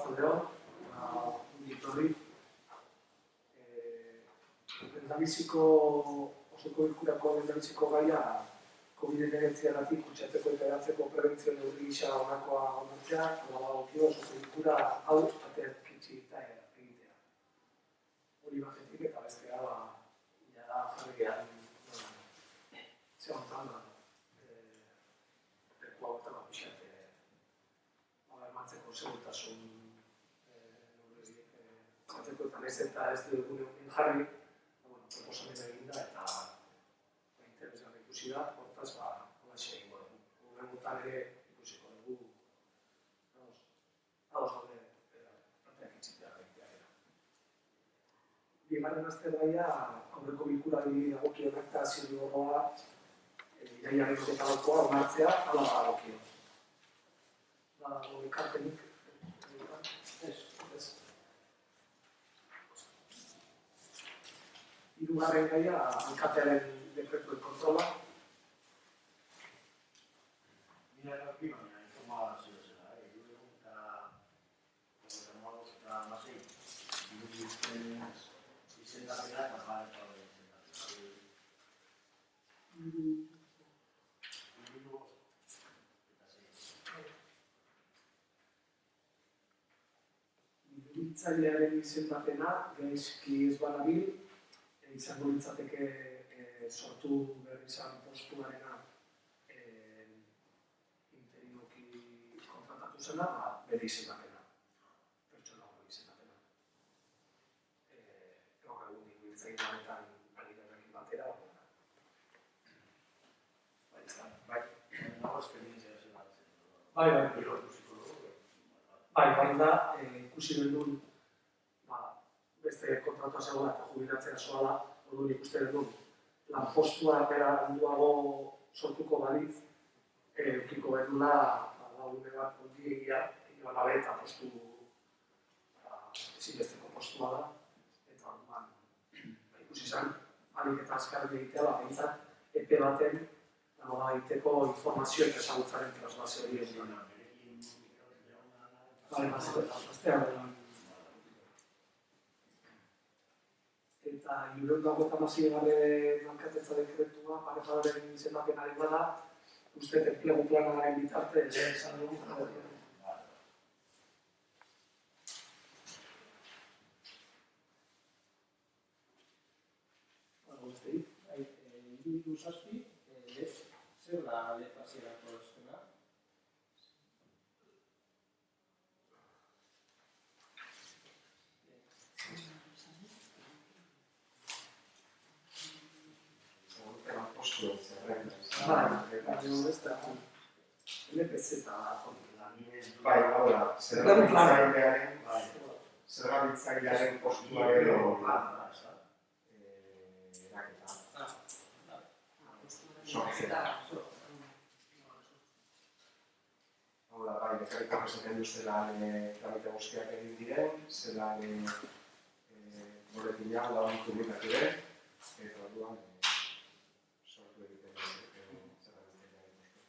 Arratzaldeon, Gitorri. Lehendabiziko osoko bilkurako lehendabiziko gaia COVID-19 kutsatzeko eta eratzeko prebentzio neurri gisa honakoa onartzea, dagokio osoko bilkura hau ateak itxi eta egitea. Hori batetik eta bestea jada jarrian zehonetan leku hauetan pixate emantzeko segurtasun jatzeko eta nahiz eta ez dugun jarri proposamen eginda eta interesgarri ikusi da, hortaz holaxe egingo dugu. Horrengotan ere ikusiko dugu ados gaude ateak itxitea egitea gara. Bigarren aztergaia aurreko bilkurari dagokionak eta zirriborroa iraiaren 24koa onartzea hala dagokio. Badago ekarpenik hirugarren gaia alkatearen dekretuen kontrola. Mira, aquí baina informazio zela, egun eta masei, izendapena eta jarreta hori Itzailearen izendapena, gaizki ez banabil, izango litzateke sortu berri izan postuarena interinoki kontratatu zena, bere izendapena, pertsona hori izendapena. Gaur egun ibiltzaile honetan ari denekin batera. Bai, nago esperientzia zela. Bai, da, ikusi duen beste kontratua zegoela eta jubilatzea zoala, orduan ikusten duen lanpostua bera handuago sortuko balitz, eukiko bedula lagune bat ondiegia, joan gabe eta postu ezinbesteko postua da, eta orduan ikusi zen, alik eta azkarri egitea, behintzat epe baten egiteko informazio eta ezagutzaren trasbazio hori egin. Aztean eta 1956 alkatetza dekretua parejadaren izendapenaren bada, uste enplegu planaren bitartez esan dugu. Iruditu zazpi, zer da letrasierako estena? Bai, hau da, zergabitzailearen postua edo eraketa. Sortzea. Hau da, bai, dekarritak esaten du zelan tramite guztiak egin diren, zelan boletina lauan publikatu den, eta orduan sortu egiten zergabitzailearen postua.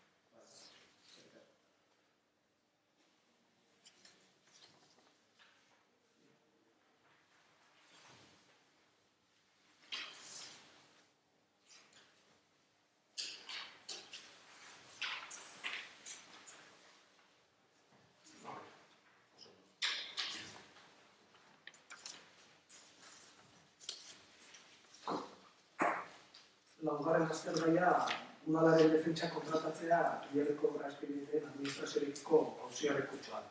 Laugarren aztergaia, udalaren defentsa kontratatzea biharreko obra espedienteen administrazioarekiko auziarrekutxoan.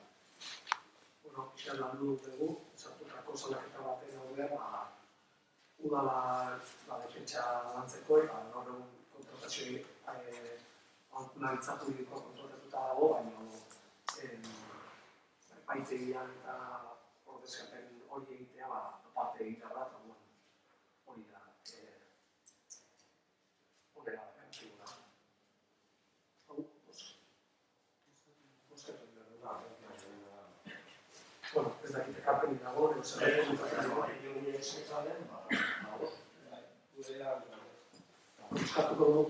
Pixan landu dugu, sartutako salaketa baten aurrera, udala defentsa lantzeko, eta gaur egun kontratazioa analitzatu diko kontratatuta dago, baina epaitegian eta ordezkapen hori egitea aparte egitea da, hori da. Bueno, ez dakit ekarpenik dago, edo zer buskatuko dugu.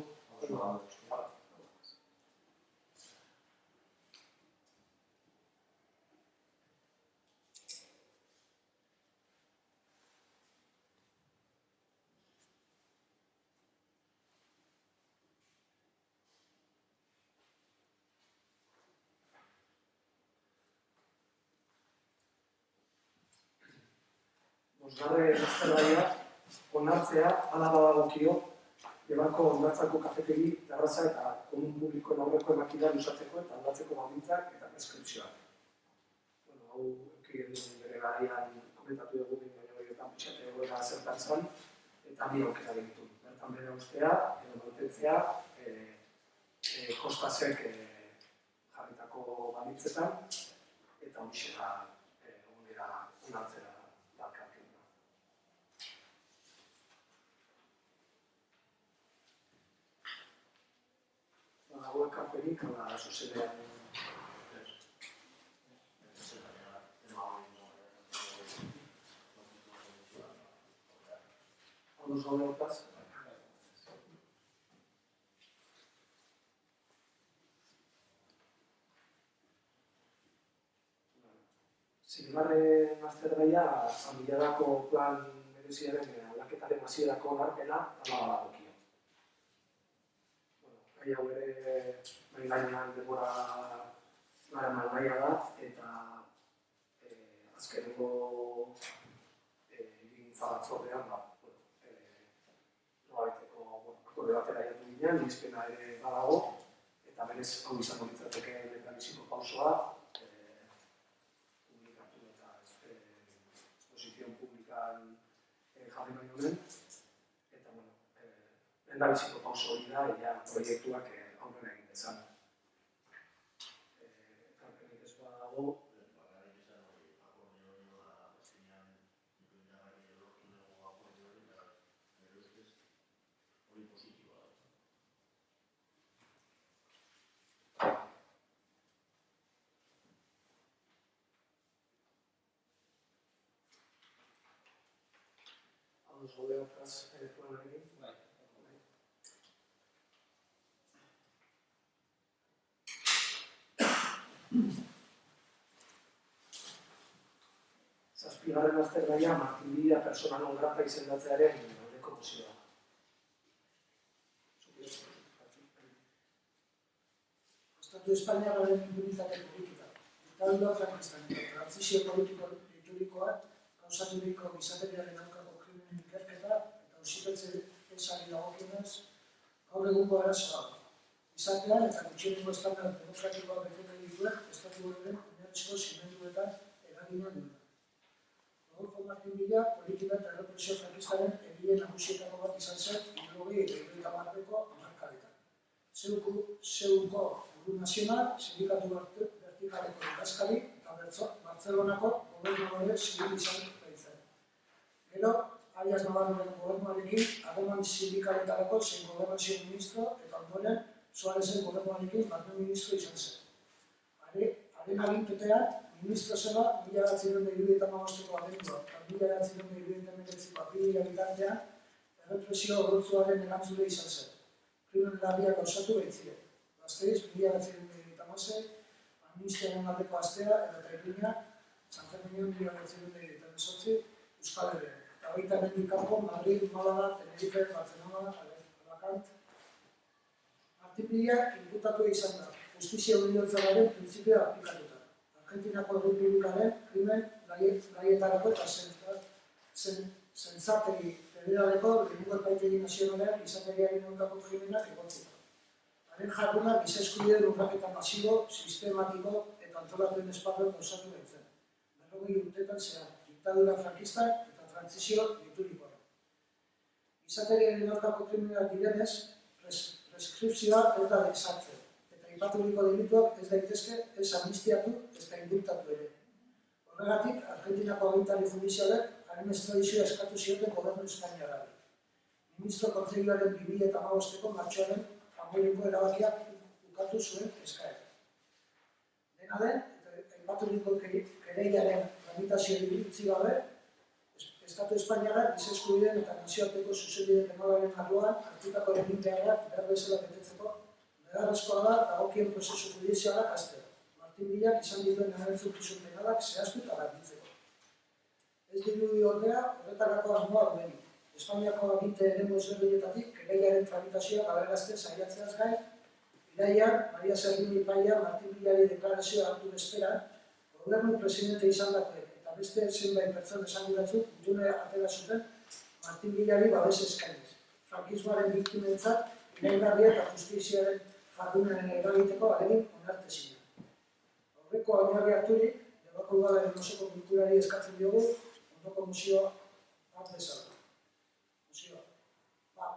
bosgarren aztergaia onartzea hala badagokio Debarko hondartzako kafetegi, terraza eta komun publikoen aurreko emakidan usatzeko eta aldatzeko baldintzak eta preskripzioak. Hau eukien bere garaian komentatu dugu baina horietan pixate egoera zertan zen eta bi aukera ditu. Bertan bere ustea, edo mantentzea, kostasek jarritako baldintzetan eta horixe da ongera onartzera dalkartzen. Hauek kanpenik, zuzenean ados gaude hortaz. Zigarren aztergaia, familiarako plan bereziaren aldaketaren hasierako onarpena hala badagokio. Gai hau ere nahi gainean denbora garaman gaia da eta azkeneko egintza batzordean nolabaiteko aktore batera jatu ginean, irizpena ere badago eta berez hau izango litzateke lehendabiziko pausoa publikatu eta esposizion publikan jarri baino lehen eta lehendabiziko pauso hori da ja proiektuak aurrera egin dezan. Ekarpenik ez badago ados gaude hortaz planarekin. Zazpigarren aztergaia Martin persona non grata izendatzearen aldeko mozioa. Estatu Espainiarraren impunitate politika. Diktadura frankistan eta trantsizio politiko liturikoak kausaturiko gizateriaren aurkako krimenen ikerketa eta auzipetze ezari dagokionez gaur egungo arazoa. Izatean eta gutxieneko estandar demokratikoak betete dituen estatuaren oinarrizko zimenduetan eragina duena. Rodolfo Martin Villa politika eta errepresio frankistaren egile nagusietako bat izan zen 1930ko hamarkadetan. Seuko Buru Nazional, Sindikatu Vertikaleko idazkari eta Bartzelonako gobernuaren zibil izan baitzen. Gero, Arias Navarroren gobernuarekin harreman sindikaletarako zein gobernazio ministro eta ondoren Suarezen gobernuarekin barne ministro izan zen. Haren agintetean, ministro zela 1975ko abendua eta 1979ko apirila bitartean errepresio odoltzuaren erantzule izan zen. Krimen larriak gauzatu baitziren. Gasteiz, 1976, amnistiaren aldeko astea eta Iruña, San Ferminion 1978, Euskal Herrian. Eta baita hemendik kanpo, Madrid, Málaga, Tenerife, Barcelona, Alacant. Martin Villa inputatua izan da, justizia unibertsalaren printzipioa aplikatuta. Argentinako Errepublikaren krimen gaietarako eta zentzategi federaleko lehenengo epaitegi nazionalean gizateriaren aurkako krimenak egotzeko. Haren jarduna giza eskubideen urraketa masibo, sistematiko eta antolatuen esparruan osatu baitzen. 40 urtetan zehar, diktadura frankista eta trantsizio liturikoa. Gizateriaren aurkako krimenak direnez, preskripzioa ez da desartzen, eta aipaturiko delituak ez daitezke ez amnistiatu ez da indultatu ere. Horregatik, Argentinako agintari judizialek haren estradizioa eskatu zioten gobernu espainiarrari. Ministro Kontseiluaren 2015ko martxoaren amoirenko erabakiak ukatu zuen eskaera. Dena den, eta aipaturiko kereiaren tramitazio iritzi gabe, Estatu Espainiarrak giza eskubideen eta nazioarteko zuzenbide penalaren arloan hartutako eginbeharrak behar bezala betetzeko beharrezkoa da dagokien prozesu judizialak hastea. Martin Villak izan dituen erantzukizun penalak zehaztu eta garbitzeko. Ez dirudi ordea, horretarako asmoa duenik. Espainiako aginte eremu ezberdinetatik kereiaren tramitazioa galarazten saiatzeaz gain, irailean, Maria Servini Paia Martin Villari deklarazioa hartu bezperan, gobernu presidente izandakoek eta eta beste zenbait pertsona esango batzuk gutune atera zuten Martin Villari babes eskainiz. Frankismoaren biktimentzat iraingarria eta justiziaren jardunaren eragiteko ahalegin onartezina. Aurreko oinarri harturik, Debako Udalaren osoko bilkurari eskatzen diogu ondoko mozioa bat bezala. Mozioa. Bat.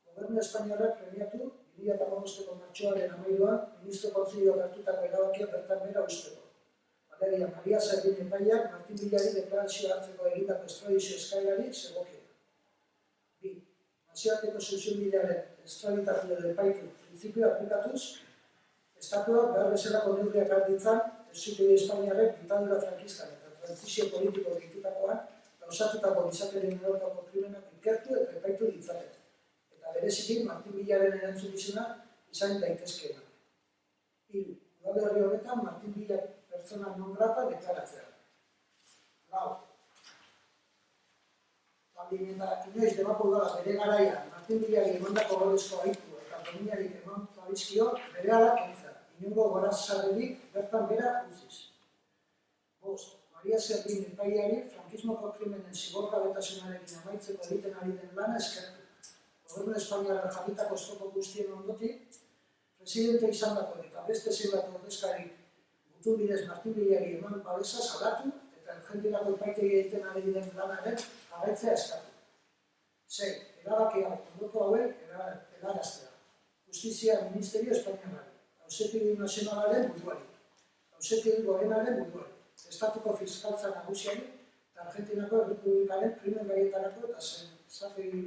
Gobernu Espainiarrak premiatu 2015ko martxoaren 13an Ministro Kontseilioak hartutako erabakia bertan behera uzteko. Alegia, Maria Servin epaileak Martin Villari deklarazioa hartzeko egindako estradizio eskaerari zegokiena. 2. Nazioarteko zuzenbidearen estraditazio edo epaitu printzipioa aplikatuz, Estatuak behar bezalako neurriak har ditzan, Auzitegi Espainiarrek diktadura frankistan eta trantsizio politiko ditutakoan gauzatutako gizateriaren aurkako krimenak ikertu eta epaitu ditzaten. Eta bereziki Martin Villaren erantzukizuna izan daitezkeena. 3. Udalerri honetan Martin Villa pertsona non grata deklaratzea. 4. Baldin eta inoiz Debako Udala bere garaian Martin Villari emandako gorezko aitu eta dominarik eman babizkio berehala kentzea. Inongo gorazarrerik bertan bera utziz. 5. Maria Servin epaileari frankismoko krimenen zigorgabetasunarekin amaitzeko egiten ari den lana eskertu. Gobernu Espainiarrak jarritako oztopo guztien ondotik, presidente izandako eta beste zenbat ordezkari gutun bidez Martin Villari eman babesa salatu eta Argentinako epaitegi egiten ari den lanaren jarraitzea eskatu. 6. Erabaki hau ondoko hauek helaraztea. Justizia Ministerio Espainiarrari. Auzitegi Nazionalaren buruari, Auzitegi Gorenaren buruari, Estatuko Fiskaltza Nagusiari eta Argentinako Errepublikaren krimen gaietarako eta Zafegi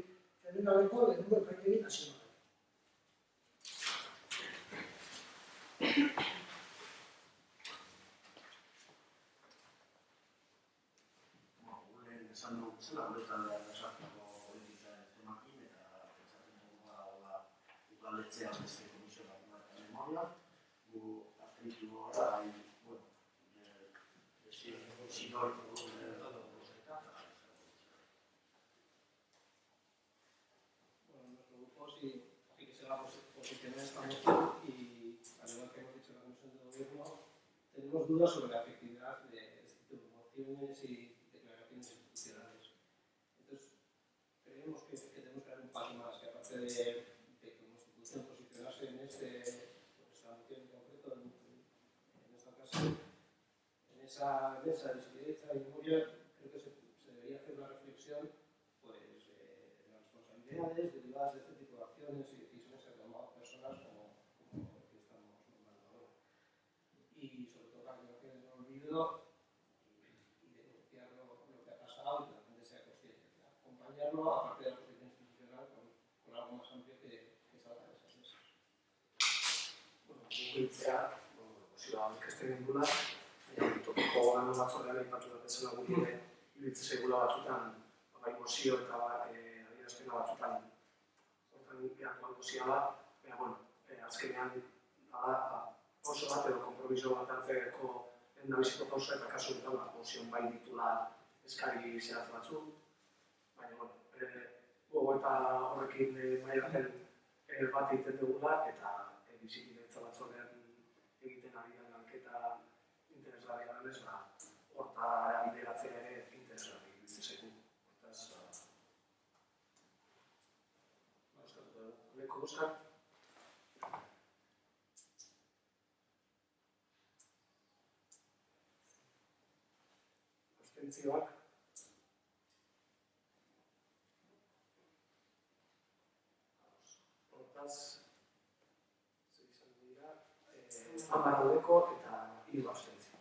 Federaleko lehenengo epaitegi nazionalari. Lehen esan dugu zela, horretan sartuko politika temakin eta pentsatzen dugu udaletxea beste komisio bat memoria, gu azteritu gara, Bueno, nuestro grupo sí que se va a posicionar esta moción y, al igual que hemos dicho en la Comisión de Gobierno, tenemos dudas sobre la efectividad de este tipo de mociones y declaraciones institucionales. Entonces, creemos que tenemos que dar un paso más, que aparte de como institución posicionarse en esta moción en concreto, en esta ocasión, en esa mesa de derecha y memoria, creo que se debería hacer una reflexión pues, de las responsabilidades derivadas de este tipo de acciones y decisiones que han tomado personas como lo que estamos nombrando ahora. Y sobre todo para que no quede en el olvido y denunciar lo que ha pasado y que la gente sea consciente. Acompañarlo, aparte de la posición institucional, con algo más amplio que salga de esas mesas. Bueno, mugitzea, mozioa aurkezten gendula, tokiko organo batzordean aipatu da bezala guri ere iruditzen zaigula batzutan bai mozio eta adierazpena batzutan hortan behartuan ziala, baina bueno, azkenean pauso bat edo konpromiso bat hartzeko lehendabiziko pausoa eta kasu honetan mozion bai ditula eskari zehatz batzuk, baina bueno, gogo eta horrekin mailatzen bat egiten dugula eta bizikidetza batzordean egiten ari da lanketa interesgarria denez, horta bideratzea ere interesgarri iruditzen zaigu. Hortaz, eskatuko dugu. Aldeko bozka. Abstentzioak. Hortaz, zer izan dira, 10 aldeko eta 3 abstentzio.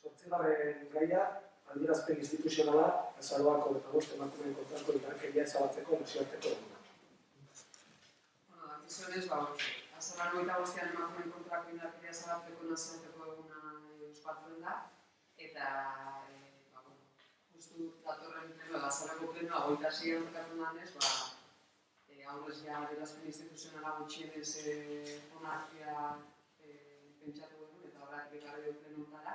Zortzigarren gaia, adierazpen instituzionala, azaroako 25 emakumeen kontrako indarkeria ezabatzeko nazioarteko eguna. Dakizionez, azaroan 25 emakumeen kontrako indarkeria ezabatzeko nazioarteko eguna ospatzen da, eta justu datorren plenoa, azarako plenoa 26an tokatzen danez, aurrez ja adierazpen instituzionala gutxienez onartzea pentsatu genuen, eta horrek ekarri du plenotara.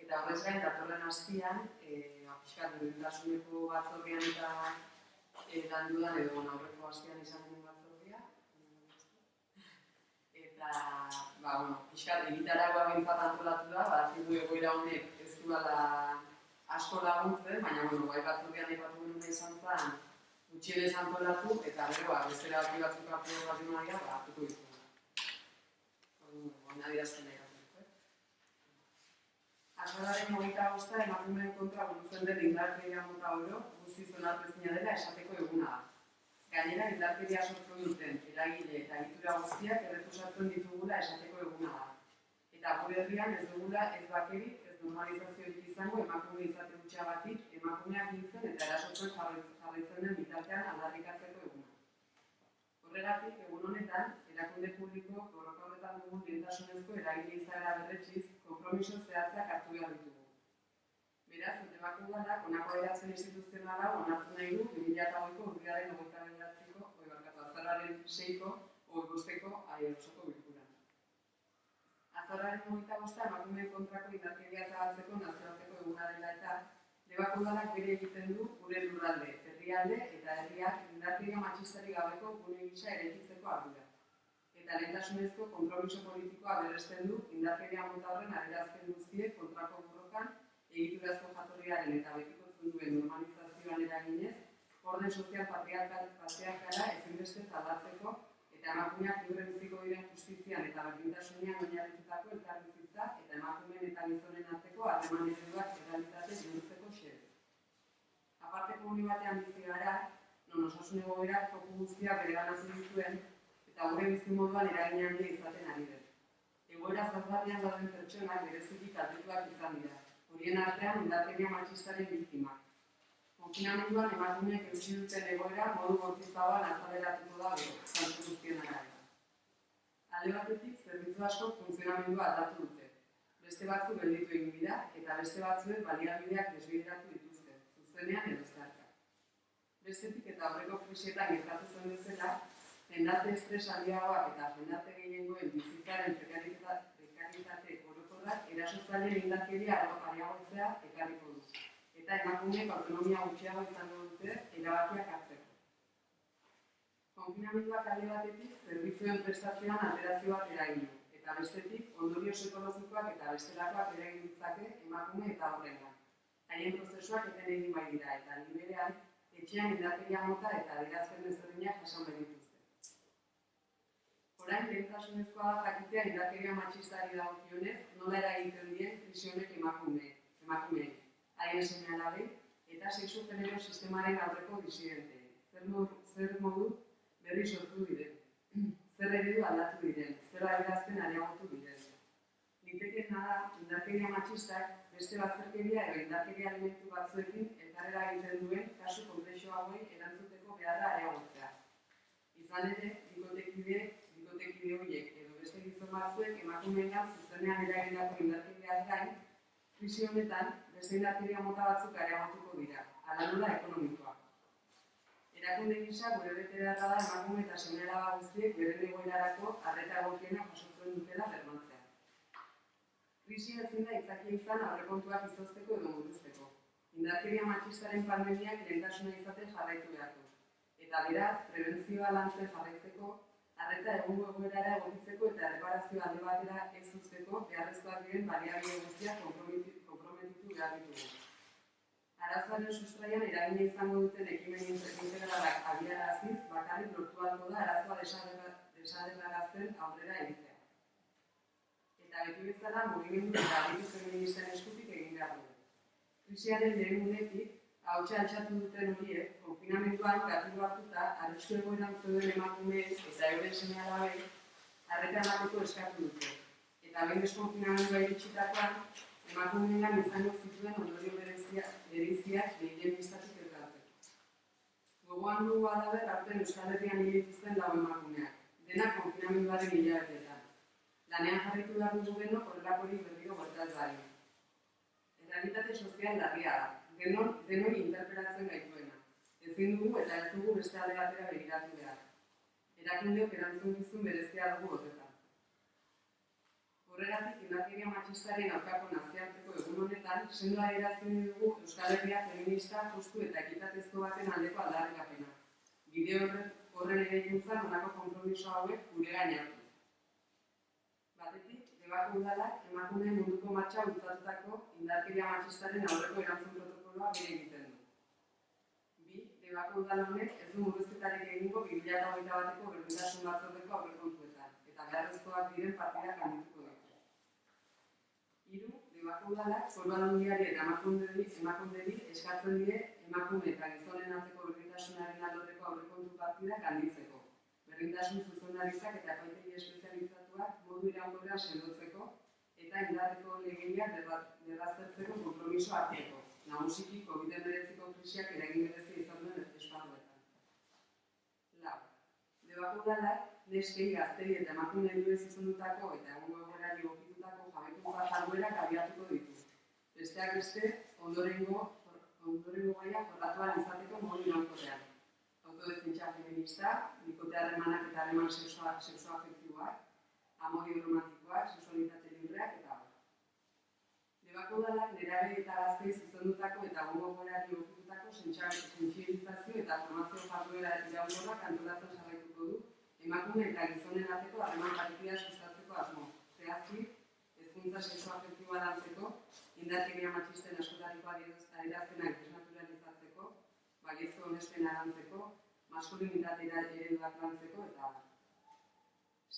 Eta horrez gain, datorren azpian, pixkat berdintasuneko batzordean eta dudan edo aurreko astean izan den batzordea. Eta, pixkat egitaragoa behintzat antolatu da, badakigu egoera honek ez duela asko laguntzen, baina, bai batzordean aipatu genuen izan zen, gutxienez antolatu, eta gero, beste erabaki batzuk hartu bat maila, hartuko ditugu. Adierazten nahi dut. Azaroaren 25 emakumeen kontra burutzen den indarkeria mota oro guztiz onartezina dela esateko eguna da. Gainera, indarkeria sortzen duten eragile eta egitura guztiak errefusatzen ditugula esateko eguna da. Eta gure herrian ez dugula ez bakerik, ez normalizaziorik izango emakume izate gutxiagatik emakumeak hiltzen eta erasotzen jarraitzen den bitartean aldarrikatzeko eguna. Horregatik, egun honetan, erakunde publiko borroka horretan dugun lehentasunezko eragile izaera berretsiz, konpromiso zehatzak hartu behar ditugu. Beraz, Debakugalak honako adierazpen instituzionala onartu nahi du 2008ko urriaren 29ko, azaroaren 6ko, 25ko osoko bilkuran. Azaroaren 25 emakumeen kontrako indarkeria zabaltzeko nazioarteko eguna dela eta Debakugalak bere egiten du gure lurralde, herrialde eta herriak indarkeria matxistari gabeko gune gisa eraikitzeko ardura. Eta lehentasunezko konpromiso politikoa berresten du indarkeria mota horren adierazpen guztiek kontrako borrokan egiturazko jatorriaren eta betikotzen duen normalizazioan eraginez, orden sozial patriarkala ezinbestez aldatzeko eta emakumeak libre biziko diren justizian eta berdintasunean oinarritutako elkarbizitza eta emakumeen eta gizonen arteko harreman ereduak errealitate bihurtzeko xedez. Aparteko uni batean bizi gara, non osasun egoerak foku guztia bereganatu dituen eta gure bizimoduan eragin handia izaten ari den. Egoera zaurgarrian dauden pertsonak bereziki kaltetuak izan dira, horien artean indarkeria matxistaren biktimak. Konfinamenduan emakumeek eutsi duten egoera modu bortizabal azaleratuko da gero, zantzu guztien arabera. Alde batetik, zerbitzu askok funtzionamendua aldatu dute. Beste batzuk gelditu egin dira eta beste batzuek baliabideak desbideratu dituzte, zuzenean edo zeharka. Bestetik eta aurreko krisietan gertatu zen bezala, jendarte estres handiagoak eta jendarte gehiengoen bizitzaren prekaritate orokorrak erasotzaileen indarkeria areagotzea ekarriko du. Eta emakumeek autonomia gutxiago izango dute erabakiak hartzeko. Konfinamenduak alde batetik, zerbitzuen prestazioan alterazio bat eragin du, eta bestetik, ondorio psikologikoak eta bestelakoak eragin ditzake emakume eta horrengan. Haien prozesuak eten egin bai dira eta liberean, etxean indarkeria mota eta adierazpen ezberdinak jasan behar dituzte. Orain, lehentasunezkoa da jakitea indarkeria matxistari dagokionez, nola eragiten dien krisi honek emakumeei. Haien seinalabei eta sexu-genero sistemaren aurreko disidentei. Zer modu berri sortu diren, zer eredu aldatu diren, zer adierazpen areagotu diren. Litekeena da, indarkeria matxistak beste bazterkeria edo indarkeria elementu batzuekin elkarrera egiten duen kasu konplexu hauei erantzuteko beharra areagotzea. Izan ere, bikotekide horiek edo beste gizon batzuek emakumeengan zuzenean eragindako indarkeriaz gain, krisi honetan, beste indarkeria mota batzuk areagotuko dira, hala nola ekonomikoa. Erakunde gisa gure betebeharra da emakume eta seme-alaba guztiek beren egoerarako arreta egokiena jasotzen dutela bermatzea. Krisia ezin da aitzakia izan aurrekontuak izozteko edo murrizteko. Indarkeria matxistaren pandemiak lehentasuna izaten jarraitu behar du. Eta beraz, prebentzioa lantzen jarraitzeko, arreta egungo egoerara egokitzeko eta erreparazio alde batera ez uzteko beharrezkoak diren baliabide guztiak konprometitu behar ditugu. Arazoaren sustraian eragina izango duten ekimen integralak abiaraziz, bakarrik lortu ahalko da arazoa desagerrarazten aurrera egitea. Eta beti bezala mugimendu eta aditu feministen eskutik egin behar dugu. Krisiaren lehen unetik, ahotsa altxatu duten horiek, konfinamenduan gatilu hartuta, arrisku egoeran zeuden emakumeek eta euren seme-alabei arreta emateko eskatu dute. Eta behin deskonfinamendua iritsitakoan, emakumeengan izango zituen ondorio bereziak gehien bistatik elkartzeko. Gogoan dugu halaber aurten Euskal Herrian dituzten lau emakumeak, denak konfinamenduaren hilabeteetan. Lanean jarraitu behar dugu geno horrelakorik berriro gertaz dadin. Errealitate sozial larria da, denoi interpelatzen gaituena. Ezin dugu eta ez dugu beste alde batera begiratu behar. Erakundeok erantzukizun berezia dugu horretan. Horregatik, indarkeria matxistaren aurkako nazioarteko egun honetan, sendo adierazten dugu Euskal Herria feminista, justu eta ekitatezko baten aldeko aldarrikapena. Bide horren eraikuntzan honako konpromiso hauek gure gain hartuz. Batetik, Debako udalak emakumeen munduko martxa bultzatutako indarkeria matxistaren aurreko erantzun protokoloa bere egiten du. 2. Debako udal honek ez du murrizketarik egingo 2021ko berdintasun batzordeko aurrekontuetan, eta beharrezkoak diren partidak handituko ditu. 3. Debako udalak Foru Aldundiari eta emakunderi eskatzen die emakume eta gizonen arteko berdintasunaren alorreko aurrekontu partidak handitzeko. Berdintasun zuzendaritzak eta epaitegi espezializatuak modu iraunkorrean sendotzeko eta indarreko legedia berraztertzeko konpromiso hartzeko, nagusiki COVID-19ko krisiak eragin berezia izan duen esparruetan. 4. Debako udalak neskei, gaztei eta emakume helduez zuzendutako eta egungo egoerari egokitutako jabekuntza jarduerak abiatuko ditu. Besteak beste, ondorengo gaia jorratu ahal izateko modu iraunkorrean. Autodefentsa feminista, bikote harremanak eta harreman sexuafektiboak, amodio romantikoak, sexualitate libreak eta abar. Debako udalak nerabe eta gaztei zuzendutako eta egungo egoerari egokitutako sentsibilizazio eta formazio jarduera iraunkorrak antolatzen jarraituko du emakume eta gizonen arteko harreman parekidea sustatzeko asmoz. Zehazki, hezkuntza sexuafektiboa lantzeko, indarkeria matxisten askotariko adierazpenak desnaturalizatzeko, baiezko onespena lantzeko, maskulinitatea ereduak lantzeko eta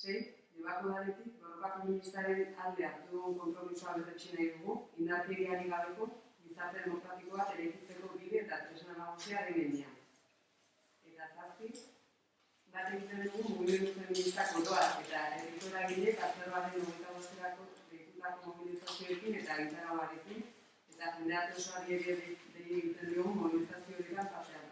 6. Debako udaletik borroka feministaren alde hartu dugun konpromisoa berretsi nahi dugu, indarkeriarik gabeko gizarte demokratikoa eraikitzeko bide eta tresna nagusia den heinean. Eta 7. Bat egiten dugu mugimendu feministak oroak eta herriko eragileek azaroaren 25erako deitutako mobilizazioekin eta gintzarabarekin eta jendearte osoari ere dei egiten dugu mobilizazioetan parte hartzen.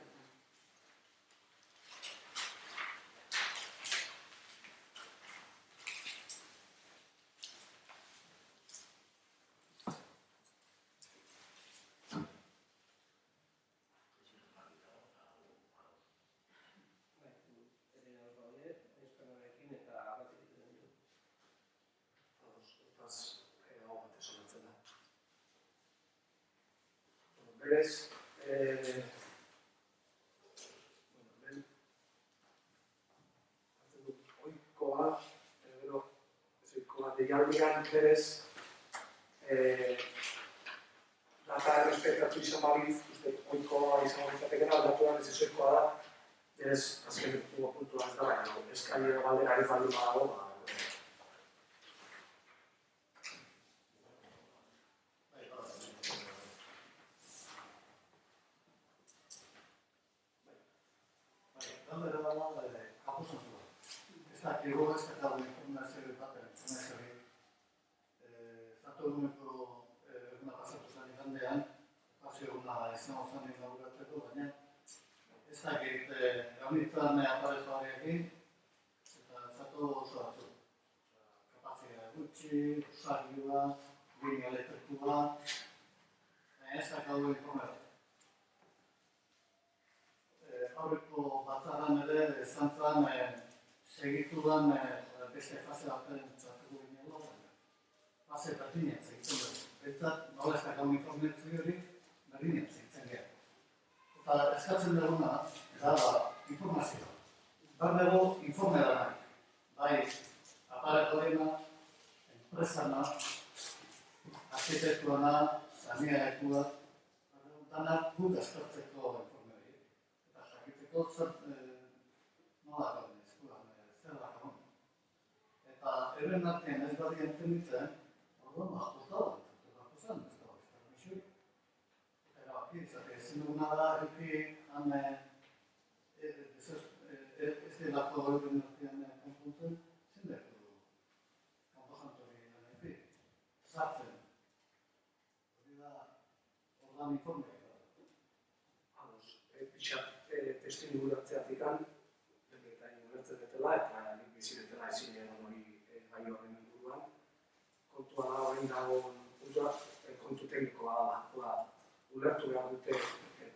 Berez, oikoa, deialdian berez, data errespetatu izan balitz, uste oikoa izan bitzatekena, datuan ez ezoikoa da, berez, azken puntua ez da, baina eskailera balderari baldin badago, Llegó a esta tarde una serie de papeles, una serie. Zato eguneko eguna pasatu zen igandean, pasio eguna izan zen inauguratzeko, baina ez dakit gaunitzen aparejoarekin, eta zato oso batzu. Kapazia gutxi, usagioa, linea elektrikua, baina ez dakau informatu. Aurreko batzarran ere, izan zen, segituan beste fase baten txatuko ginean lopen. Fase berdinean segitzen dugu. Betzat, nola ez dakau informazio hori, berdinean segitzen gara. Eta eskatzen duguna, da informazioa. Berdego informe da nahi. Bai, aparatoena, enpresana, arkitektuana, sanearekua, danak guk eskartzeko informe hori. Eta jakiteko nola gauden. Eta euren artean ez badi entenditzen, orduan ajusta da, ez da permisio. Eta bakizate, ezin duguna da, han ez delako euren artean konpuntzen, ezin deko kanposantori nahi sartzen. Hori da, orduan informea. testu inguratzeatik eta inguratzen detela, eta nik biziretela ezin egon hori gai horren inguruan. Kontua da, horrein dago puntua, kontu teknikoa da. Ulertu behar dute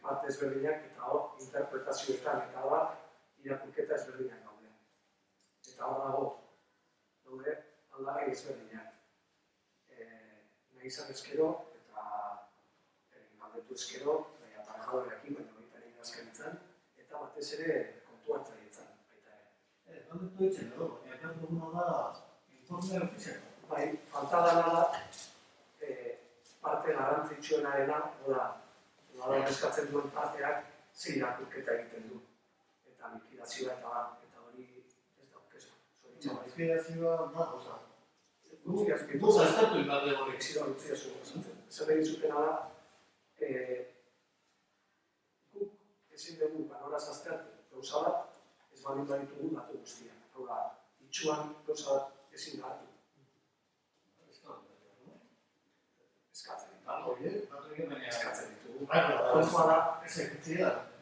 parte ezberdinak eta hor interpretazioetan eta da irakurketa ezberdinak daude. Eta hor dago, daude aldarri ezberdinak. Nahi izan ezkero eta galdetu ezkero, aparejadoreakin, baina baita ere idazkaritzan, eta batez ere proiektu ditzen edo, baina duguna da informe ofiziala. Bai, falta dena da, parte garrantzitsuenarena, nola eskatzen duen parteak zein irakurketa egiten du. Eta likidazioa eta hori ez da okezu. Likidazioa da, oza. Guk aztertu inbarde horrek. Utzi esaten. Zer egin zutena da, guk ezin dugu banoraz aztertu gauza bat, ez baldin baditugu datu guztiak. Hau da, itxuan gauza bat ezin da hartu. Eskatzen ditugu. Kontua da,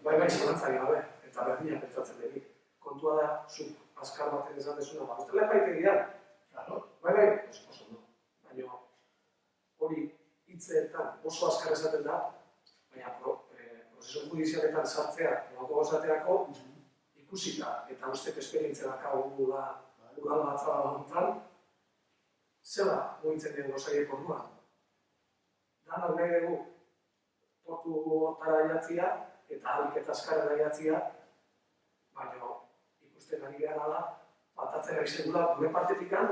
bai zalantzari gabe, eta berdina pentsatzen denik. Kontua da, zuk azkar baten esan desuna, ustela epaitegian. Bai, oso ondo. Baina hori hitzeetan oso azkar esaten da, baina prozesu judizialetan sartzea nolako gauzaterako ikusita, eta ustez esperientzia dakagu udal batzara honetan, zela mugitzen den gozaiek orduan. Danak nahi dugu portu hortara jatzia eta ahalik eta azkarrera jatzia, baina ikusten ari gara da, batatzen ari segula gure partetikan,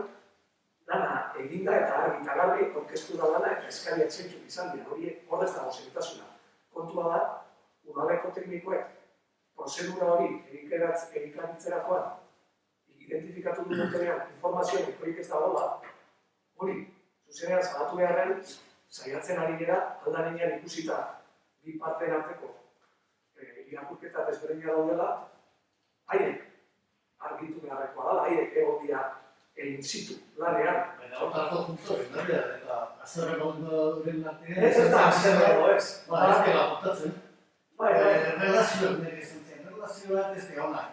dana eginda eta argi eta garbi orkestu da dana eta eskariak zeintzuk izan dira, hori horrez dago segurtasuna. Kontua da, udaleko teknikoek prozedura hori egikaritzerakoan identifikatu dutenean informazioen horik ez dagoela, hori zuzenean salatu beharren saiatzen ari gara, aldarenean ikusita bi parteen arteko irakurketa desberdina daudela, haiek argitu beharrekoa dela, haiek egon dira in situ lanean. Baina hortako puntu egin eta azerreko horren artean... Ez da azerreko ez. Ba, ez dela botatzen. Relazioak nire izan zen, relazioak ez dira honak.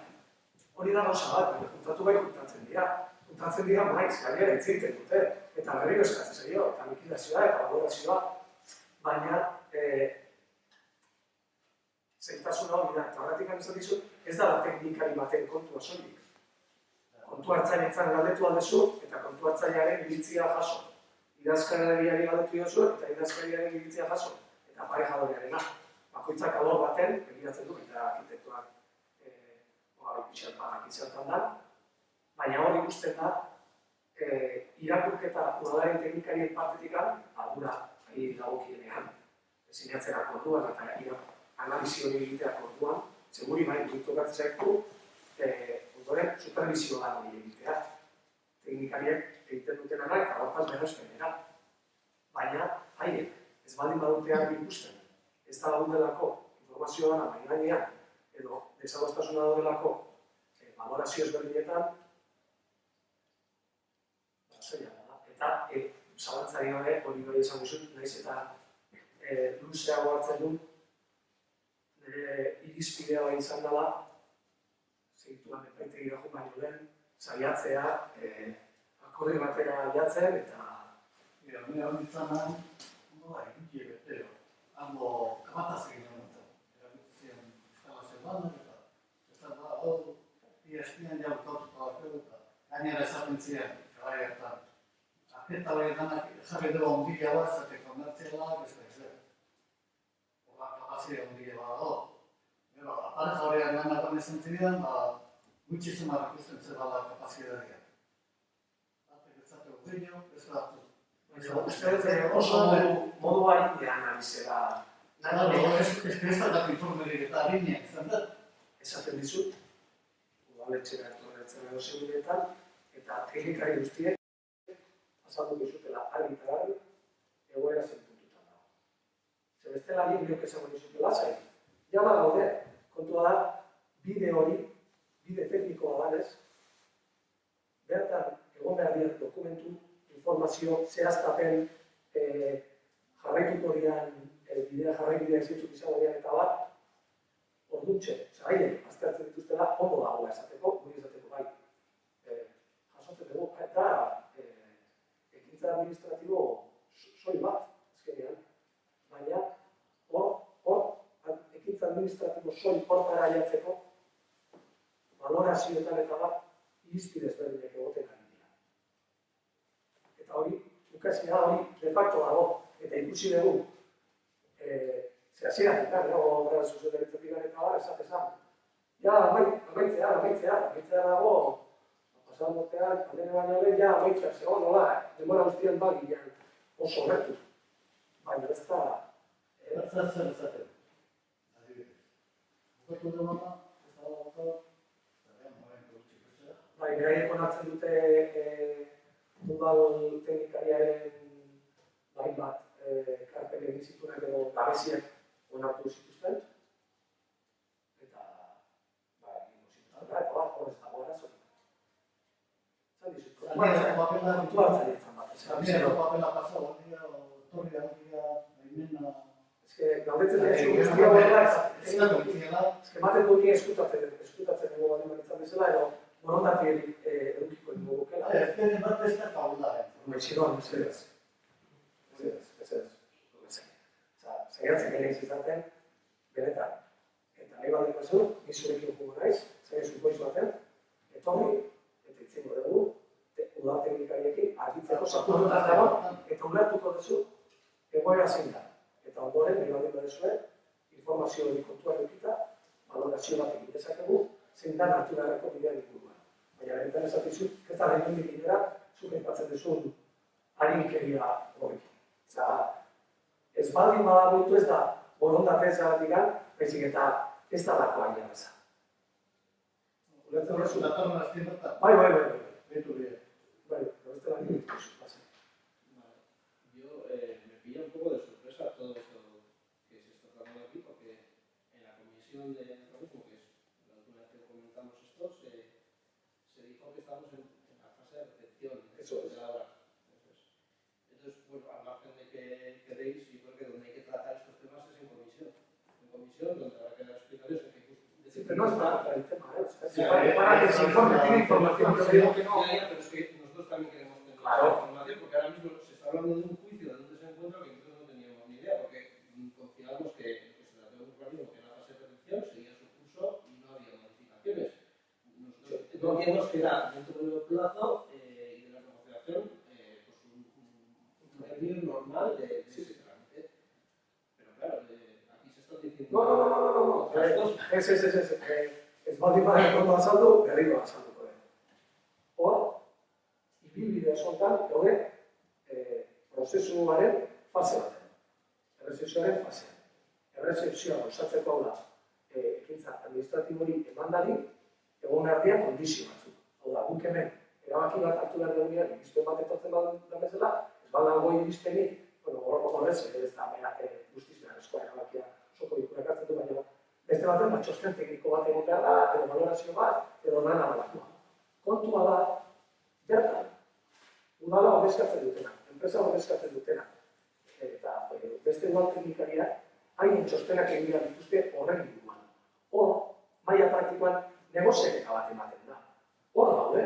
Hori da gauza bat, juntatu bai juntatzen dira. Juntatzen dira maiz, gainera hitz egiten dute, eta berriro eskatzen zaio, eta likidazioa eta valorazioa. Baina, zailtasuna hori da, eta horretik esan dizut, ez da teknikari baten kontua soilik. Kontu hartzailetzan galdetu aldezu, eta kontu hartzailearen iritzia jaso. Idazkariari galdetu diozu, eta idazkariaren iritzia jaso. Eta parejadorearena. Bakoitzak alor baten, begiratzen du, eta arkitektuak izertan da. Baina hor ikusten da, irakurketa udalaren teknikarien partetikan, ardura dagokienean. Sinatzerako orduan eta analizi hori egiteak orduan, seguri bai tokatzen zaitu, ondoren supervisio lan hori egitea. Teknikariek egiten dutenana eta hortaz berreztenera. Baina, haiek, ez baldin badutean ikusten, ez da daudelako informazio dana mahai gainean, edo desadostasuna daudelako valorazio ezberdinetan, zaila da. Eta zalantzari gabe hori bai esan guzut, nahiz eta luzeago hartzen du, nire irizpidea bai izan dela, segituan epaitegira jo baino lehen, saiatzea, akorde batera jatzen eta... Mira, nire hori izanan, nola ikuti ebetero, hango kapataz egin honetan. Erabitzen instalazio banak eta ez da, espian jautatuta bateu eta gainera esaten ziren, garai hartan. Aketa hori danak jarri dugu ondila bat, zate komertziala, beste ez dut. Horra kapazia ondile badago. Gero, apareja horrean ganakan esan ziren, gutxi zumar ikusten zer bada kapazia daria. Batek ez zate urteño, ez batzu. Uste oso modu harinean analizera. Ez da informerik eta harinean izan dut. Esaten dizut, udaletxera etorretzen edo seguretan, eta teknikari guztiek azaldu dizutela argi eta garbi egoera zen puntutan dago. Zer bestela hien biok esango dizutela zain. Jama gaude, kontua da, bide hori, bide teknikoa danez, bertan egon behar dian dokumentu, informazio, zehaztapen, jarraituko dian, bidea jarraibidea ezitzuk izango dian eta bat, orduntxe, zeraien, aztertzen dituztela, ondo dagoela esateko, guri esateko bai. Jasotzen dugu, eta ekintza administratibo soil bat, azkenean. Baina, ekintza administratibo soil hortara jatzeko, valorazioetan eta bat, irizpidez berdinek egoten ari dira. Eta hori, ukazia hori, de facto dago, eta ikusi dugu, zehaziratik, gara, zuzendaritzatik gara eta esatezan. Ja, amaitzea dago, pasan botean, pandemia baino lehen, ja, amaitzea zegoen, nola, denbora guztian bagian oso gertu. Baina ez da... Zer ezaten? Adibidez. Bukatu demona, ez da bukatu, eta momentu gutxi bezala. Bai, beraiek onartzen dute udal teknikariaren hainbat karpen egin zituenak edo gabeziak onartu zituzten. Eta, egin zituzten, eta hor ez dago arazorik. Zan dizut, kontu hartzen ditzen bat. Zamiero papela pasa, bordia, torri handia, baimena... Galdetzen dira, guztia horrela ez da kontiela. ematen dut eskutatzen dugu bat emanitzen bezala, edo borondatik edukiko dugu gukela. Ez dene bat ez da kaularen. Mexidoan, ez. Zaiatzen ere izaten, benetan. Eta nahi baldeko zu, ni zurekin jugu naiz, zaiatzen goiz baten, etorri, eta itzingo dugu, udal teknikariekin argitzeko sakurtuta dago, eta ulertuko duzu, egoera zein da. Eta ondoren, nahi baldeko duzue, informazio hori kontuan edukita, valorazio bat egin dezakegu, zein da hartu beharreko bidean inguruan. Baina benetan esatizu, ez da lehenendik bidera, zuk aipatzen duzun harinkeria hori. Ez baldin badagoitu ez da borondatez egatikan, baizik eta ez da lako hain jarraza. Ulertzen duzu? Datorren azten bat da. Bai. Betu bide. Bai, beste lan egin duzu. Yo me pilla un poco de sorpresa todo esto que se está tratando aquí, porque en la comisión de urbanismo, que es la última vez que comentamos esto, se dijo que estamos en la fase de recepción de la obra. Entonces, bueno, al margen de que queréis, yo creo que donde hay que tratar estos temas es en comisión. En comisión, donde habrá que dar explicaciones en que Pero no es para el tema, para que se informe, tiene información, pero digo que no. Ya, pero es que nosotros también queremos tener información, porque ahora mismo se está hablando de un juicio de dónde se encuentra que nosotros no teníamos ni idea, porque confiábamos que se trató de un urbanismo que en la fase de recepción seguía su curso y no había modificaciones. Nosotros entendíamos que era dentro del plazo y de la negociación un término normal de ese trámite. Pero claro, aquí se está diciendo... No. Ez baldin badeko ondo azaldu, berriro azalduko den. Hor, ibilbide osotan gaude prozesuaren fase baten. Errezepzioaren fasean. Errezepzioa osatzeko hau da, ekintza administratibo hori eman dadin, egon erdian kondizio batzuk. Hau da, guk hemen, erabaki bat hartu behar dugunean, irizpen bat etortzen da bezala, ez badago irizpenik, horrez, ez da, guztiz beharrezkoa erabakia soko ikurak hartzen du, baina beste baten, txosten tekniko bat egon behar da, edo valorazio bat, edo nana balakoa. Kontua da, bertan, udala ordezkatzen dutena, enpresa ordezkatzen dutena, eta beste udal teknikariak, haien txostenak egin behar dituzte horren inguruan. Hor, maila praktikoan, negoziaketa bat ematen da. Hor daude,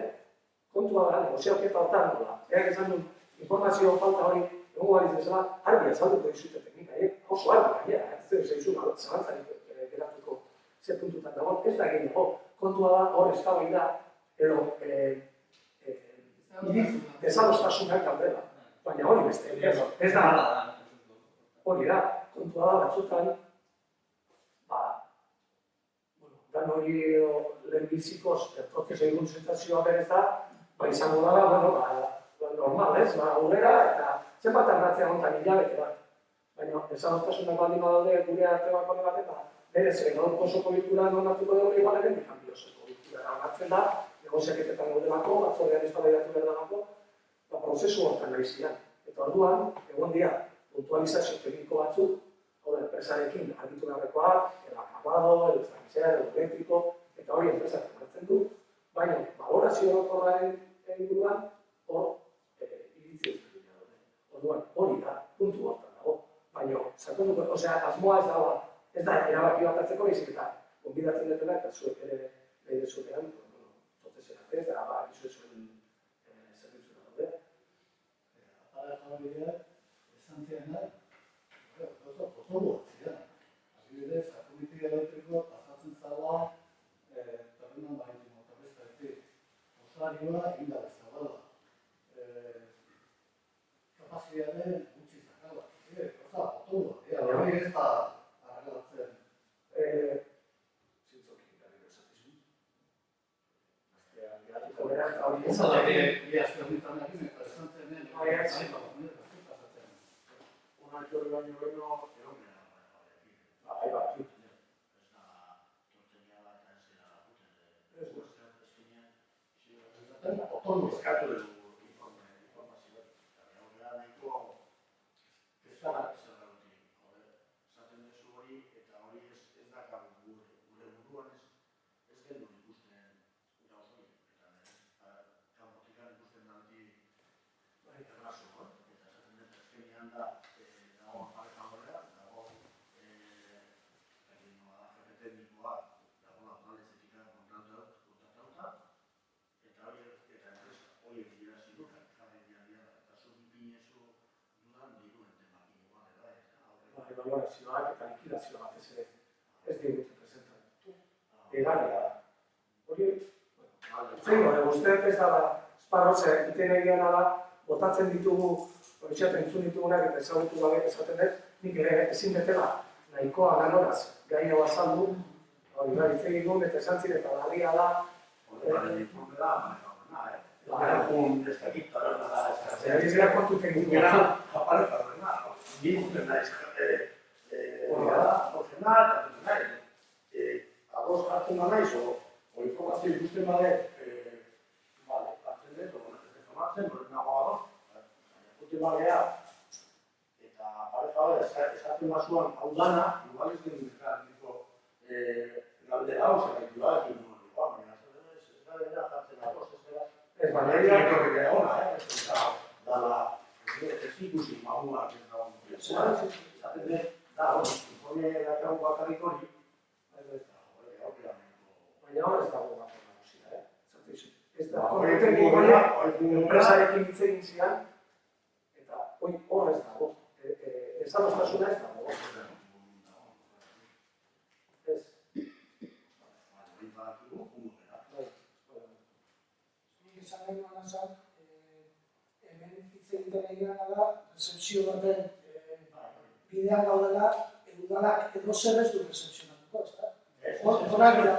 kontua da, negoziaketa hortan nola. Erak esan duen, informazio falta hori, egongo baliz bezala, argi azalduko dizute teknikaiek, oso argi gainera, ez dut zeizu, zabantzarik geratuko ze puntutan dago, ez da egin dago. Kontua da, hor eztabaida edo desadostasunak daudela. Baina hori beste, ez da, hori da, kontua da batzutan, dan hori lehenbizikoz prozesu egun sentsazioa berez da, izango dara, normal, ez, aurrera, eta zenbat arratzea hontan hilabete bat. Baina, desadostasunak baldin badaude gure arte bakone bat, eta berez, gaurko osoko bilkura normatuko dugu igual hemendik osoko bilkura hartzen da, negoziaketetan gaudelako, batzordean eztabaidatu behar delako, prozesu hortan nahi zian. Eta orduan, egon dira, puntualizazio tekniko batzuk, hau da, enpresarekin argitu beharrekoak, el acabado, el estanciar, el eléctrico, eta hori enpresak hartzen du, baina, valorazio orokorraren inguruan, hor, iritzi ezberdina daude. Orduan, hori da, puntu hortan dago. Baina, sakonduko, asmoa ez da erabaki bat hartzeko, baizik eta gonbidatzen dutela, eta zuek ere nahi dezuetan, prozesionak ez, eta izu zuen zerbitzuna daude. Apara jabidea, esan ziena, oso ziren. Adibidez, akumiti elektriko pasatzen zala, terrenan maritimo, eta bestetik. Osarioa inda bezabala. Kapazitatea gutxi zakala. Osa, otoa. Hori ez da arreglatzen. Zintzokin, gari bezatizu. bera, eta hori Ez da, bi aste honetan egin, eta esan zenen, Una etorri baino beno, eromena Bai, bai. ez da tortenia bat ez dira lakuten. Otondo eskatu dugu informazioa. Eta horrela nahiko kezkarak zer gauti. Esaten duzu hori, eta hori ez dakagu gure buruan ez genuen ikusten gauz hori. Eta kanpotikan ikusten danti errazo, eta esaten dut azkenean da dago pareja horrean, dago jefe teknikoa dagoela udaletxetik kontratatuta, eta enpresa horiek irazi du, jarri dian eta zu bipinezu dudan diruen temakin igual, eta Valorazioak eta likidazioa batez ere ez digute presentatu. Egalia da. Hori, uste ez da esparroze egiten egiana da, botatzen ditugu, horitzat entzun ditugunak eta ezagutu gabe esaten dut, nik ere ezin betela nahikoa ganoraz gai hau azaldu, hori da, hitz egin duen eta esan ziren eta larria da. horretaren informe da, egun ez dakit tarana da, Ez dira kontu teknikoa. gara apareka horrena, gintzen naiz, hori da, horrena eta nahi. Ados hartzen da naiz, o informazio ikusten bade, hartzen dut, ez informatzen, hori nago ados, ikusten badea, eta pareja hori esaten basuan hau dana, igual ez den diko galdera hau, zerretu da, ez dut baina ez da dira jartzen ados, Ez baina ez dira, da ona, dala, ez ikusi mamuak ez da hori. Esaten dut, da hori, informe dakagun bakarrik hori, baina hor ez dago bat nagusia, ez da, hori kontu teknikoa, enpresarekin hitz egin zian, eta hor ez dago, ezadostasuna ez dago. Ez. Nik esan nahi duena zen, hemen hitz egiten egiana da, recepzio baten bidean gaudela, udalak edo zer ez du recepzionatuko, ez da? Horak dira,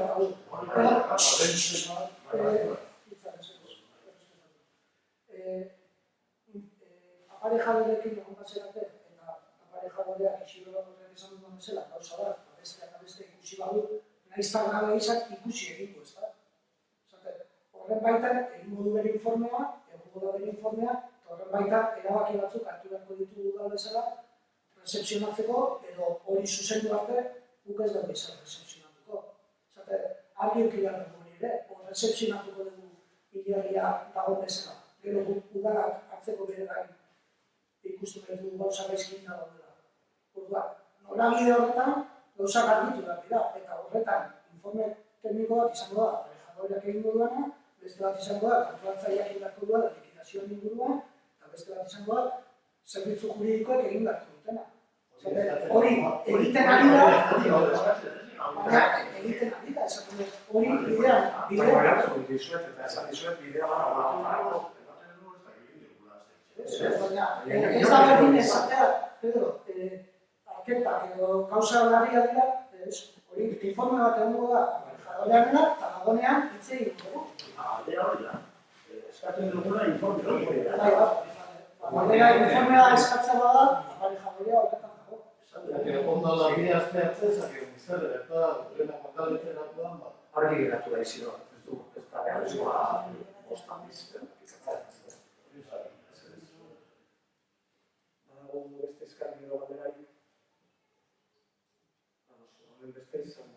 aparejadorekin egon batzerate, eta aparejadoreak isilora horrek esan duen bezala, gauza bat, beste ikusi badu, nahiz gabe izan ikusi egingo, ez da? Horren baitan, egingo du bere informea, eta horren baitan, erabaki batzuk hartu beharko ditugu da bezala, recepzionatzeko, edo hori zuzendu arte, guk ez dugu izan recepzionatuko. Argi eukidar dugu nire, recepzionatuko dugu hilerria dago bezala. Gero udalak hartzeko bere gain ikustu behar dugu gauza gaizkin dago dela. Orduan, norabide horretan, gauza garbitu behar dira, eta horretan, informe teknikoak izango da, aparejadoreak egingo duena, beste bat izango da, kontrolatzaileak egin duela, likidazioan inguruan, eta beste bat izango da, zerbitzu juridikoek egin beharko dutena. Hori, egiten ari da, baina egiten ari da, esaten dut, hori bidean. Dizuet eta esan dizuet bidea gara. Baina, ez da berdin esatea, Pedro, arketak edo gauza larria dira, hori informe bat egongo da, jadoreanera, eta dagoenean hitz egin dugu. Aldea hori da, eskatzen duguna informe hori. Aldea informea eskatzea bada, aparejadorea horretan dago. Ondo da bi aste arte, zakien zer, eta lehena kontaldetzerakoan, Argi geratu da iziro, ez da beharrezkoa bostan bizten. Badago beste eskarri edo galderari. Horren beste izan